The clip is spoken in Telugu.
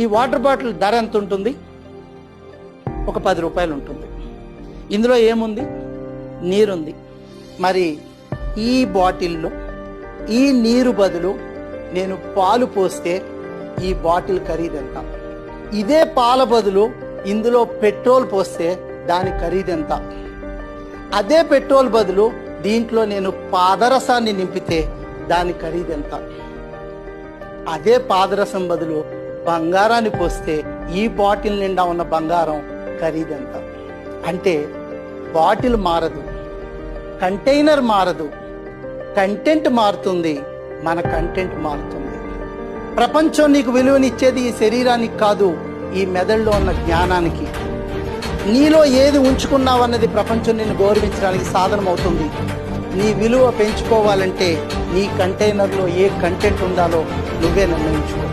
ఈ వాటర్ బాటిల్ ధర ఎంత ఉంటుంది? ఒక 10 రూపాయలు ఉంటుంది. ఇందులో ఏముంది? నీరుంది. మరి ఈ బాటిల్లో ఈ నీరు బదులు నేను పాలు పోస్తే ఈ బాటిల్ ఖరీదెంత? ఇదే పాల బదులు ఇందులో పెట్రోల్ పోస్తే దాని ఖరీదెంత? అదే పెట్రోల్ బదులు దీంట్లో నేను పాదరసాన్ని నింపితే దాని ఖరీదెంత? అదే పాదరసం బదులు బంగారాన్ని పోస్తే ఈ బాటిల్ నిండా ఉన్న బంగారం ఖరీదెంత? అంటే బాటిల్ మారదు, కంటైనర్ మారదు, కంటెంట్ మారుతుంది, మన కంటెంట్ మారుతుంది. ప్రపంచం నీకు విలువనిచ్చేది ఈ శరీరానికి కాదు, ఈ మెదడులో ఉన్న జ్ఞానానికి. నీలో ఏది ఉంచుకున్నావన్నది ప్రపంచం నిన్ను గౌరవించడానికి సాధనం అవుతుంది. నీ విలువ పెంచుకోవాలంటే నీ కంటైనర్లో ఏ కంటెంట్ ఉండాలో నువ్వే నిర్ణయించుకో.